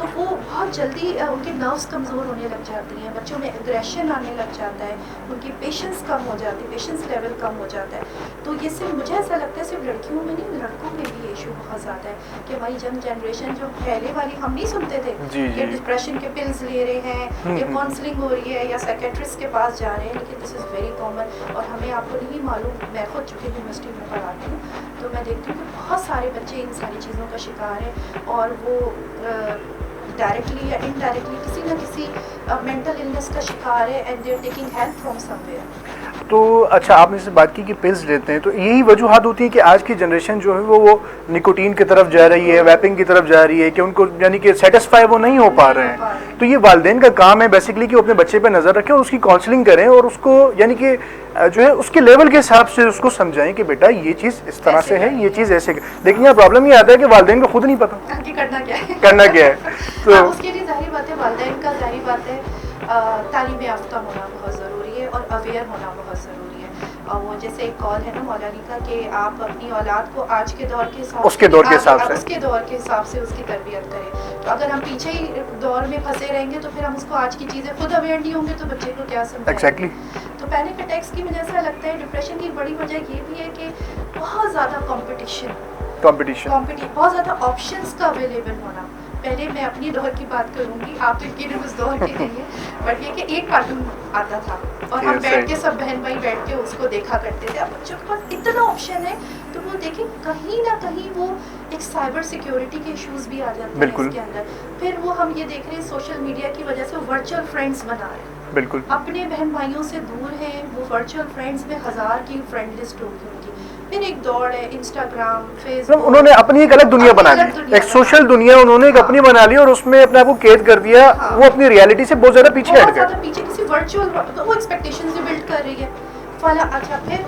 تو وہ بہت جلدی ان کے نروس کمزور ہونے لگ جاتی ہیں, بچوں میں اگریشن آنے لگ جاتا ہے, ان کی پیشنس کم ہو جاتی ہے, پیشنس لیول کم ہو جاتا ہے. تو یہ صرف مجھے ایسا لگتا ہے صرف لڑکیوں میں نہیں, لڑکوں میں بھی ایشو بہت زیادہ ہے کہ ہماری جنریشن جو پہلے والی ہم نہیں سنتے تھے کہ ڈپریشن کے پلز لے رہے ہیں یا کاؤنسلنگ ہو رہی ہے یا سائیکیٹرسٹ کے پاس جا رہے ہیں, لیکن دس از ویری کامن. اور ہمیں آپ کو نہیں معلوم, میں خود چونکہ یونیورسٹی میں پڑھاتی ہوں تو میں دیکھتی ہوں کہ بہت سارے بچے ان ساری چیزوں کا شکار ہیں اور وہ ڈائریکٹلی یا انڈائریکٹلی کسی نہ کسی مینٹل النس کا شکار ہے and they are taking help from somewhere. تو اچھا آپ نے سے بات کی کہ پلز لیتے ہیں, تو یہی وجوہات ہوتی ہیں کہ آج کی جنریشن جو ہے وہ نکوٹین کی طرف جا رہی ہے, ویپنگ کی طرف جا رہی ہے, کہ ان کو یعنی کہ سیٹسفائی وہ نہیں ہو پا رہے ہیں. تو یہ والدین کا کام ہے بیسیکلی کہ وہ اپنے بچے پہ نظر رکھیں اور اس کی کاؤنسلنگ کریں اور اس کو یعنی کہ جو ہے اس کے لیول کے حساب سے اس کو سمجھائیں کہ بیٹا یہ چیز اس طرح سے ہے, یہ چیز ایسے. لیکن یہاں پرابلم یہ آتا ہے کہ والدین کو خود نہیں پتا کہ کرنا کیا ہے. تو اس کے لیے ظاہری بات ہے والدین کا ظاہری بات ہے تعلیم یافتہ ہونا بہت ضروری ہے اور اویئر ہونا بہت ضروری ہے. اور وہ جیسے ایک کال ہے نا مولانا کا کہ آپ اپنی اولاد کو آج کے دور کے حساب اس کے دور کے حساب سے اس کے دور کے حساب سے اس کی تربیت کریں. تو اگر ہم پیچھے ہی دور میں پھنسے رہیں گے تو پھر ہم اس کو آج کی چیزیں خود اویئر نہیں ہوں گے تو بچے کو کیا سمجھیں. ایگزیکٹلی. تو پینک اٹیکس کی وجہ سے لگتا ہے ڈپریشن کی بڑی وجہ یہ بھی ہے کہ بہت زیادہ کمپٹیشن بہت زیادہ آپشنس کا اویلیبل ہونا. پہلے میں اپنی دور کی بات کروں گی, آپ تو یقیناً اس دور کے نہیں ہے, بٹ یہ کہ ایک کارٹون آتا تھا اور ہم بیٹھ کے سب بہن بھائی بیٹھ کے اس کو دیکھا کرتے تھے. اب بچوں کے پاس اتنا آپشن ہے تو وہ دیکھیں کہیں نہ کہیں وہ ایک سائبر سیکیورٹی کے ایشوز بھی آ جاتے ہیں اس کے اندر. پھر وہ ہم یہ دیکھ رہے ہیں سوشل میڈیا کی وجہ سے ورچوئل فرینڈس بنا رہے ہیں, بالکل اپنے بہن بھائیوں سے دور ہیں, وہ ورچوئل فرینڈس میں 1000 کی فرینڈ لسٹ ہوگی ان کی. پھر ایک دوڑ ہے انسٹاگرام فیس بک, انہوں نے اپنی ایک الگ دنیا بنا لی, ایک سوشل دنیا انہوں نے ایک اپنی بنا لی اور اس میں اپنے آپ کو قید کر دیا. وہ اپنی ریالٹی سے بہت زیادہ پیچھے ہٹ گئے, پیچھے کسی ورچوئل وہ ایکسپیکٹیشنز بھی بلڈ کر رہی ہے فلاں. اچھا پھر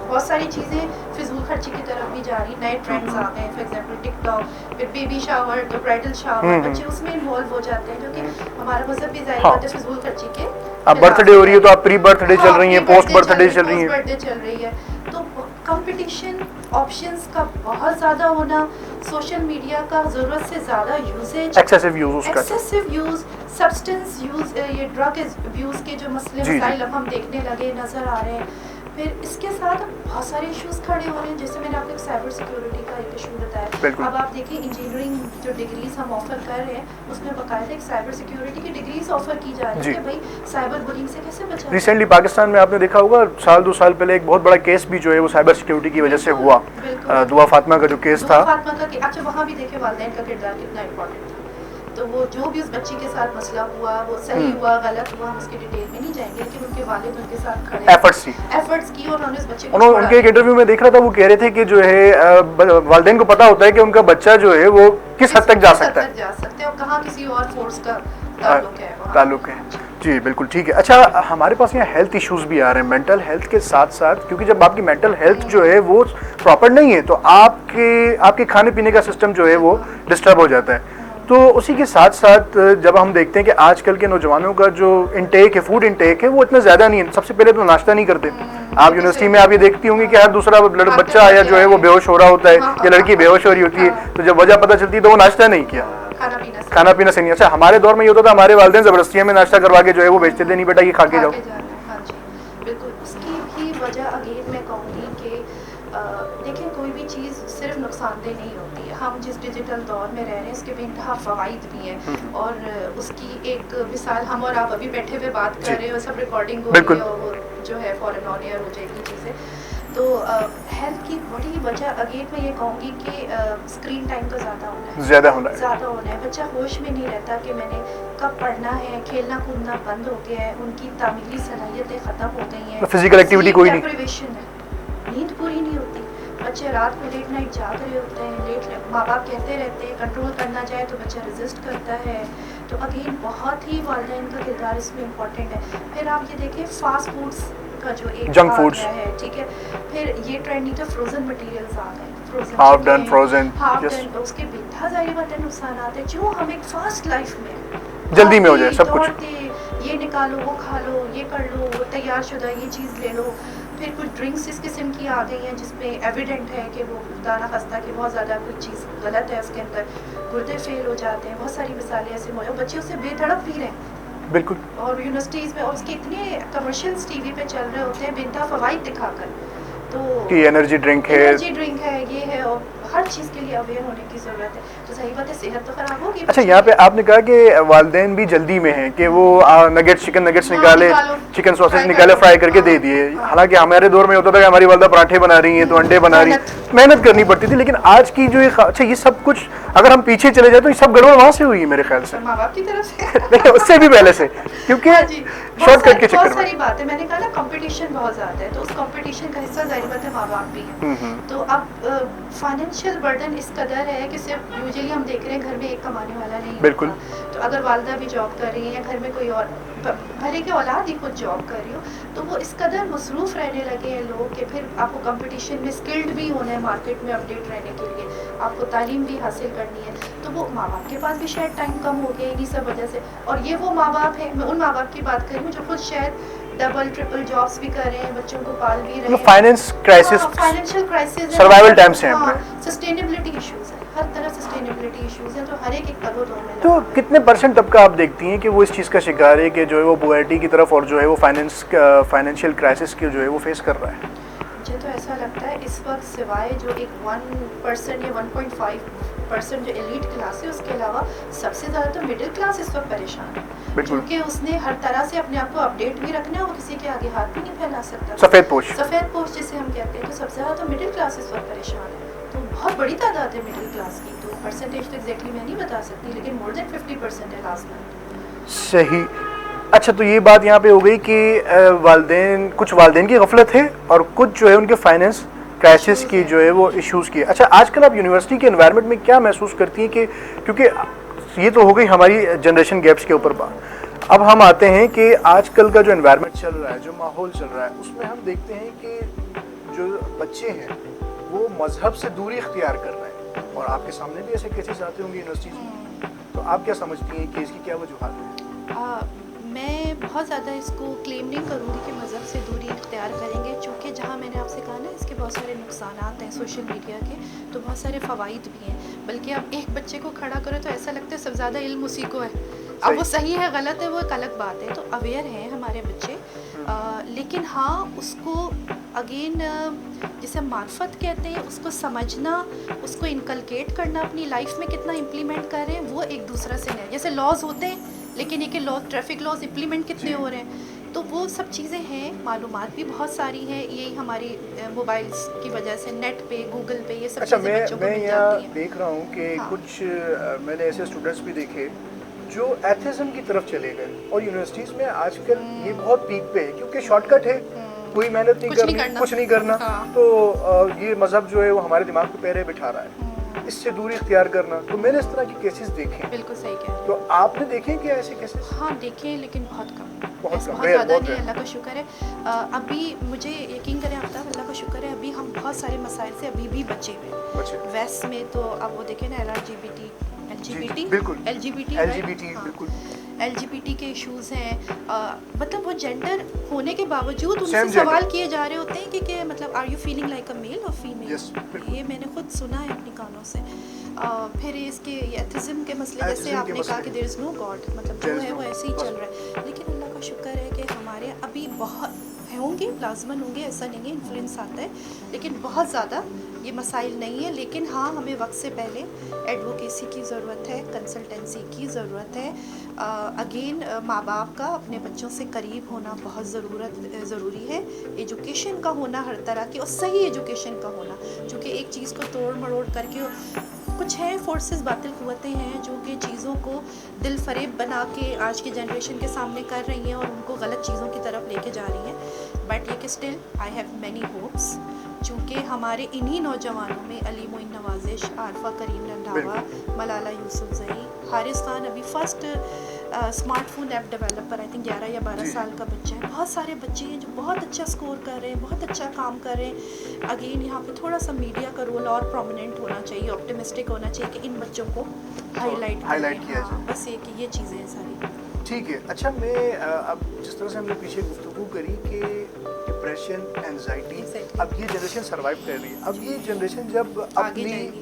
بہت ساری چیزیں فضول خرچی کی طرف بھی جا رہی, نئے ٹرینڈز آ گئے ہیں, فار ایگزامپل ٹک ٹاک, پھر بیبی شاور, تو برائڈل شاور, بچے اس میں انوالو ہو جاتے ہیں جو کہ ہمارا مذہب بھی ظاہر بات ہے فضول خرچی کے. اب برتھ ڈے ہو رہی ہے تو آپ پری برتھ ڈے چل رہی ہیں, پوسٹ برتھ ڈے چل رہی ہیں. تو کمپٹیشن آپشنز کا بہت زیادہ ہونا, سوشل میڈیا کا ضرورت سے زیادہ usage, excessive use, substance use, یہ ڈرگ ابیوز کے جو مسئلے مسائل اب ہم دیکھنے لگے نظر آ رہے ہیں. پھر اس کے ساتھ بہت سارے ایشوز کھڑے ہو رہے ہیں, جیسے میں نے آپ کو سائبر سیکیورٹی کا ایک ایشو بتایا. اب آپ دیکھیں انجینئرنگ جو ڈگریز ہم آفر کر رہے ہیں اس میں باقاعدہ ایک سائبر سیکیورٹی کی ڈگریز آفر کی جا رہی ہے کہ بھائی سائبر بلنگ سے کیسے بچا. ریسنٹلی پاکستان میں آپ نے دیکھا ہوگا 2 سال پہلے ایک بہت بڑا کیس بھی جو ہے وہ سائبر سیکیورٹی کی وجہ سے ہوا, دعا فاطمہ کا جو کیس تھا. اچھا وہاں بھی دیکھیں والدین کا کردار کتنا امپورٹنٹ تھا. تو وہ جو بھی اس بچی کے ساتھ مسئلہ ہوا, وہ صحیح ہوا غلط ہوا, ہم اس کی ڈیٹیل میں نہیں جائیں گے, لیکن ان کے والد ان کے ساتھ کھڑے ایفرٹس کی اور انہوں نے اس بچے کو. ان کے ایک انٹرویو میں دیکھ رہا تھا, وہ کہہ رہے تھے کہ جو ہے والدین کو پتا ہوتا ہے کہ ان کا بچہ جو ہے وہ کس حد تک جا سکتا ہے اور کہاں کسی اور فورس کا تعلق ہے. جی بالکل ٹھیک ہے. اچھا ہمارے پاس یہاں ہیلتھ ایشوز بھی آ رہے ہیں مینٹل ہیلتھ کے ساتھ ساتھ, کیونکہ جب آپ کی مینٹل ہیلتھ جو ہے وہ پراپر نہیں ہے تو آپ کے کھانے پینے کا سسٹم جو ہے وہ ڈسٹرب ہو جاتا ہے. تو اسی کے ساتھ ساتھ جب ہم دیکھتے ہیں کہ آج کل کے نوجوانوں کا جو انٹیک ہے, فوڈ انٹیک ہے, وہ اتنا زیادہ نہیں ہے. سب سے پہلے تو ناشتہ نہیں کرتے. آپ یونیورسٹی میں آپ یہ دیکھتی ہوں گی کہ ہر دوسرا بچہ آیا جو ہے وہ بے ہوش ہو رہا ہوتا ہے یا لڑکی بے ہوش ہو رہی ہوتی ہے, تو جب وجہ پتہ چلتی ہے تو وہ ناشتہ نہیں کیا, کھانا پینا سے نہیں. اچھا ہمارے دور میں یہ ہوتا تھا, ہمارے والدین زبردستیاں میں ناشتہ کروا کے جو ہے وہ بیچتے تھے, نہیں بیٹا یہ کھا کے جاؤ. بالکل اس کی بھی وجہ اگین میں کہوں گی کہ دیکھیں کوئی بھی چیز صرف نقصان دہ نہیں ہوتی ہے. ہم جس ڈیجیٹل دور میں رہ رہے ہیں اس کے بے انتہا فوائد بھی ہیں, اور اس کی ایک مثال ہم اور آپ ابھی بیٹھے ہوئے بات کر رہے ہیں اور سب ریکارڈنگ ہو رہی ہے اور جو ہے فوراً آن ایئر ہو جائے گی چیزیں. تو ہیلتھ کی بڑی وجہ اگین میں یہ کہوں گی کہ اسکرین ٹائم کا زیادہ ہونا ہے. بچہ ہوش میں نہیں رہتا کہ میں نے کب پڑھنا ہے, کھیلنا کودنا بند ہو گیا ہے, ان کی تعمیری صلاحیتیں ختم ہو گئی ہیں, فزیکل ایکٹیویٹی کوئی نہیں, ڈپریویشن ہے, نیند پوری نہیں ہوتی. بچے رات کو لیٹ نائٹ جاگ رہے ہوتے ہیں, ماں باپ کہتے رہتے ہیں کنٹرول کرنا چاہے تو بچہ ریزسٹ کرتا ہے. تو اگین بہت ہی والدین کا کردار اس میں امپورٹنٹ ہے. پھر آپ یہ دیکھیں فاسٹ فوڈس کا جو ایک جنک فوڈس ہے, ٹھیک ہے, پھر یہ ٹرینڈ نہیں تھا, فروزن مٹیریلز آ گئے, ہاف ڈن فروزن, اس کے بے انتہا ظاہری بات ہے نقصانات ہیں. جو ہم ایک فاسٹ لائف میں جلدی میں ہو جائے سب کچھ, یہ نکالو, وہ کھا لو, یہ کر لو, وہ تیار شدہ یہ چیز لے لو, پھر کچھ ڈرنکس اس قسم کی آ گئی ہیں جس میں ایویڈنٹ ہے کہ وہ خدا نخواستہ کہ بہت زیادہ کوئی چیز غلط ہے اس کے اندر، گردے فیل ہو جاتے ہیں، بہت ساری مثالیں ایسے موجود ہیں، بچے اسے بے دھڑک پی رہے ہیں بالکل. اور یونیورسٹیز میں، اور اس کے اتنے کمرشلس ٹی وی پہ چل رہے ہوتے ہیں بے انتہا فوائد دکھا کر، تو کہ انرجی ڈرنک ہے، انرجی ڈرنک ہے، یہ ہے، اور ہر چیز کے لیے اویئر ہونے کی ضرورت ہے. تو صحیح بات ہے، صحت تو خراب ہوگی. اچھا یہاں پہ آپ نے کہا کہ والدین بھی جلدی میں ہیں کہ وہ نگیٹس، چکن نگیٹس نکالے، چکن ساسیج نکالے، فرائی کر کے دے دیے. حالانکہ ہمارے دور میں ہوتا تھا کہ ہماری والدہ پراٹھے بنا رہی ہیں تو انڈے بنا رہی ہیں، محنت کرنی پڑتی تھی. لیکن آج کی جو اچھا یہ سب کچھ اگر ہم پیچھے چلے جائیں تو یہ سب گڑبڑ وہاں سے ہوئی ہے میرے خیال سے، ماں باپ کی طرف سے نہیں اس سے بھی پہلے سے، کیونکہ شارٹ کٹ کے چکر بہت میں. ساری بات ہے. میں نے کہا نا کمپٹیشن بہت زیادہ ہے، تو اس کمپٹیشن کا حصہ ظاہر بات ہے ماں باپ بھی ہیں. تو اب فائنینشیل برڈن اس قدر ہے کہ صرف یوزلی ہم دیکھ رہے ہیں گھر میں ایک کمانے والا نہیں بالکل. ہوتا. تو اگر والدہ بھی جاب کر رہی ہیں یا گھر میں کوئی اور بھلے کہ اولاد ہی خود جاب کر رہی ہو، تو وہ اس قدر مصروف رہنے لگے ہیں لوگ کہ پھر آپ کو کمپٹیشن میں اسکلڈ بھی ہونا ہے مارکیٹ میں اپڈیٹ رہنے کے لیے، آپ کو تعلیم بھی حاصل کرنی ہے. تو وہ ماں باپ کے پاس بھی شاید ٹائم کم ہو گیا انہی سب وجہ سے. اور یہ وہ ماں باپ ہیں، میں ان ماں باپ کی بات کر رہی ہوں جو خود شاید ڈبل ٹرپل جابس بھی کر رہے ہیں، بچوں کو پال بھی رہے ہیں. Finance crisis, financial crisis, survival Times ہیں. سسٹینیبلٹی ایشوز ہیں، ہر طرح سسٹینیبلٹی ایشوز ہیں، تو ہر ایک قدر دور میں. تو کتنے پرسنٹ طبقہ آپ دیکھتی ہیں کہ وہ اس چیز کا شکار ہے کہ جو ہے وہ پوورٹی کی طرف اور جو ہے وہ فائنینشیل کرائسس کی جو ہے وہ فیس کر رہا ہے؟ مجھے تو ایسا لگتا ہے اس وقت سوائے جو ایک 1% یا 1.5% جو ایلیٹ کلاس ہے، اس کے علاوہ سب سے زیادہ تو مڈل کلاس اس وقت پریشان ہے، کیونکہ اس نے ہر طرح سے اپنے آپ کو اپڈیٹ بھی رکھنا ہے، وہ کسی کے آگے ہاتھ بھی نہیں پھیلا سکتا. سفید پوش، سفید پوش جسے ہم کہتے ہیں. تو سب سے زیادہ تو مڈل کلاس اس وقت پریشان ہے. تو بہت بڑی تعداد ہے مڈل کلاس کی. تو پرسنٹیج تو ایگزیکٹلی میں نہیں بتا سکتی، لیکن مور دین 50% ہے لاسٹ منتھ. صحیح. اچھا تو یہ بات یہاں پہ ہو گئی کہ والدین، کچھ والدین کی غفلت ہے اور کچھ جو ہے ان کے فائنینس کرائسس کی جو ہے وہ ایشوز کی. اچھا آج کل آپ یونیورسٹی کے انوائرمنٹ میں کیا محسوس کرتی ہیں کہ کیونکہ یہ تو ہو گئی ہماری جنریشن گیپس کے اوپر بات، اب ہم آتے ہیں کہ آج کل کا جو انوائرمنٹ چل رہا ہے، جو ماحول چل رہا ہے، اس میں ہم دیکھتے ہیں کہ جو بچے ہیں وہ مذہب سے دوری اختیار کر رہے ہیں، اور آپ کے سامنے بھی ایسے کیسز آتے ہوں گے یونیورسٹیز میں. تو آپ کیا سمجھتی ہیں کہ اس کی کیا وجوہات ہیں؟ میں بہت زیادہ اس کو کلیم نہیں کروں گی کہ مذہب سے دوری اختیار کریں گے، چونکہ جہاں میں نے آپ سے کہا نا اس کے بہت سارے نقصانات ہیں سوشل میڈیا کے، تو بہت سارے فوائد بھی ہیں. بلکہ اب ایک بچے کو کھڑا کرو تو ایسا لگتا ہے سب زیادہ علم اسی کو ہے. اب وہ صحیح ہے غلط ہے وہ ایک الگ بات ہے. تو اویئر ہیں ہمارے بچے، لیکن ہاں اس کو اگین جسے معرفت کہتے ہیں، اس کو سمجھنا، اس کو انکلکیٹ کرنا اپنی لائف میں کتنا امپلیمنٹ کر رہے ہیں وہ ایک دوسرا سے ہے. جیسے لاز ہوتے ہیں، لیکن یہ کہ ٹریفک لاز امپلیمنٹ کتنے ہو رہے ہیں. تو وہ سب چیزیں ہیں. معلومات بھی بہت ساری ہیں، یہی ہماری موبائلس کی وجہ سے، نیٹ پہ، گوگل پہ، یہ سب چیزیں بچوں کو مل جاتی ہیں. دیکھ رہا ہوں کہ کچھ میں نے ایسے اسٹوڈنٹس بھی دیکھے جو ایتھیزم کی طرف چلے گئے، اور یونیورسٹیز میں آج کل یہ بہت پیک پہ ہے کیونکہ شارٹ کٹ ہے، کوئی محنت نہیں کرنی، کچھ نہیں کرنا. تو یہ مذہب جو ہے وہ ہمارے دماغ کو پیرے بٹھا رہا ہے، اس سے دوری اختیار کرنا. تو میں نے اس طرح کے کیسز دیکھے. بالکل صحیح کہہ رہے ہیں. تو آپ نے دیکھے کیا ایسے کیسز؟ ہاں دیکھے، لیکن بہت کم، بہت زیادہ نہیں. اللہ کا شکر ہے. ابھی مجھے یقین کریں آپ تک، اللہ کا شکر ہے ابھی ہم بہت سارے مسائل سے ابھی بھی بچے ہوئے. ویسٹ میں تو اب وہ دیکھیں نا ایل جی بی ٹی کے ایشوز ہیں. مطلب وہ جینڈر ہونے کے باوجود ان سے سوال کیے جا رہے ہوتے ہیں کہ مطلب are you feeling like a male اور فیمیل. یہ میں نے خود سنا ہے اپنی کانوں سے. پھر اس کے ایتھزم کے مسئلے، جیسے آپ نے کہا کہ دیر از نو گاڈ، مطلب جو ہے وہ ایسے ہی چل رہا ہے. لیکن اللہ کا شکر ہے کہ ہمارے ابھی بہت ہوں گے، لازماً ہوں گے، ایسا نہیں ہے، انفلوئنس آتا ہے، لیکن بہت زیادہ یہ مسائل نہیں ہے. لیکن ہاں ہمیں وقت سے پہلے ایڈوکیسی کی ضرورت ہے، کنسلٹنسی کی ضرورت ہے. اگین ماں باپ کا اپنے بچوں سے قریب ہونا بہت ضروری ہے. ایجوکیشن کا ہونا ہر طرح کی، اور صحیح ایجوکیشن کا ہونا، چونکہ ایک چیز کو توڑ مروڑ کر کے کچھ ہیں فورسز، باطل قوتیں ہیں جو کہ چیزوں کو دل فریب بنا کے آج کی جنریشن کے سامنے کر رہی ہیں اور ان کو غلط چیزوں کی طرف لے کے جا رہی ہیں. بٹ یہ کہ still I have many hopes, چونکہ ہمارے انہی نوجوانوں میں علی معین نوازش، عارفہ کریم رندھاوا، ملالہ یوسفزئی، حارث خان ابھی first smart phone app developer, I think 11 یا 12 سال کا بچہ ہے. بہت سارے بچے ہیں جو بہت اچھا اسکور کر رہے ہیں، بہت اچھا کام کر رہے ہیں. اگین یہاں پہ تھوڑا سا میڈیا کا رول اور پرومیننٹ ہونا چاہیے، آپٹیمسٹک ہونا چاہیے کہ ان بچوں کو ہائی لائٹ کیا جائے. بس یہ کہ یہ چیزیں ہیں ساری. ٹھیک ہے. اچھا میں اب جس طرح سے ہم نے پیچھے گفتگو کری کہ ڈپریشن، اینزائٹی. Exactly. اب یہ جنریشن سروائیو کر رہی ہے. اب یہ جنریشن جب آگے اپنی جائے گی.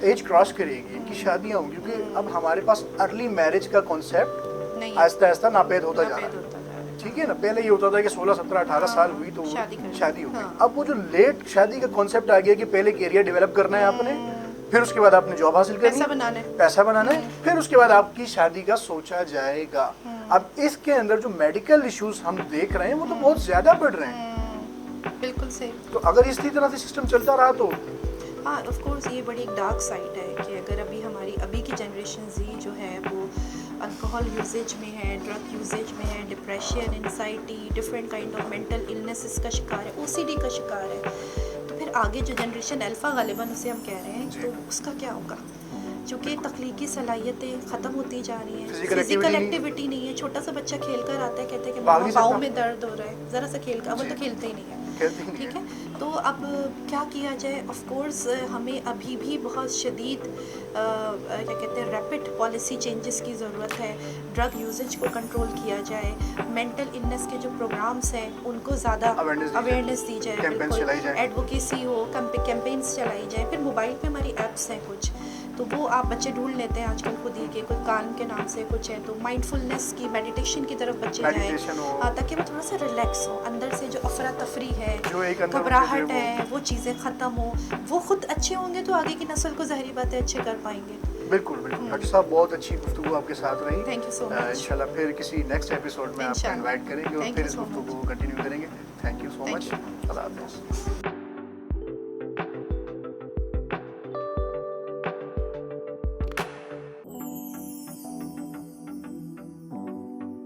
ایج کراس کرے گی کہ شادیاں ہوں، کیونکہ اب ہمارے پاس ارلی میرج کا کانسیپٹ نہیں آہستہ آہستہ ناپید ہوتا جا رہا ناپید ہے. ہوتا جا رہا ہے. ٹھیک ہے نا، پہلے یہ ہوتا تھا کہ 16 17 18 سال ہوئی تو شادی کر لی. شادی ہو گئی. ہاں. اب وہ جو لیٹ شادی کا کانسیپٹ آ گیا کہ پہلے کیریئر ڈیولپ کرنا ہے آپ نے، پھر اس کے بعد آپ نے جاب حاصل کرنی پیسہ بنانا ہے. پیسہ بنانا ہے، پھر اس کے بعد آپ کی شادی کا سوچا جائے گا. اب اس کے اندر جو میڈیکل ایشوز ہم دیکھ رہے ہیں وہ تو بہت زیادہ بڑھ رہے ہیں. بالکل صحیح. تو اگر اسی طرح سے سسٹم چلتا رہا تو ہاں آف کورس یہ بڑی ایک ڈارک سائڈ ہے کہ اگر ابھی کی جنریشن زی جو ہے وہ الکوہول یوزیج میں ہے، ڈرگ یوزیج میں ہے، depression, anxiety, different kind of mental illnesses کا شکار ہے، OCD کا شکار ہے. تو پھر آگے جو جنریشن الفا غالباً اسے ہم کہہ رہے ہیں، تو اس کا کیا ہوگا؟ چونکہ تخلیقی صلاحیتیں ختم ہوتی جا رہی ہیں، فزیکل ایکٹیویٹی نہیں ہے. چھوٹا سا بچہ کھیل کر آتا ہے، کہتے ہیں کہ ماما پاؤں میں درد ہو رہا ہے، ذرا سا کھیل کر، اب تو کھیلتے ہی نہیں ہے. ٹھیک ہے، تو اب کیا کیا جائے؟ آف کورس ہمیں ابھی بھی بہت شدید کیا کہتے ہیں ریپڈ پالیسی چینجز کی ضرورت ہے. ڈرگ یوزیج کو کنٹرول کیا جائے، مینٹل النیس کے جو پروگرامس ہیں ان کو زیادہ اویئرنیس دی جائے، بالکل ایڈوکیسی ہو، کیمپینس چلائی جائے. پھر موبائل پہ ہماری ایپس ہیں کچھ، تو وہ آپ بچے ڈھونڈ لیتے ہیں آج کل خود ہی، کہ کوئی کان کے نام سے کچھ ہے، تو مائنڈ فلنس کی، میڈیٹیشن کی طرف بچے جائیں، تاکہ وہ تھوڑا سا ریلیکس ہو. اندر سے جو افراتفری ہے، گھبراہٹ ہے، وہ چیزیں ختم ہوں. وہ خود اچھے ہوں گے تو آگے کی نسل کو ظاہری باتیں اچھے کر پائیں گے. بالکل بالکل. ڈاکٹر صاحب بہت اچھی گفتگو آپ کے ساتھ رہی. تھینک یو سو مچ. انشاءاللہ پھر کسی نیکسٹ ایپیسوڈ میں آپ کو انوائٹ کریں گے اور پھر اس گفتگو کو کنٹینیو کریں گے. تھینک یو سو مچ. اللہ حافظ.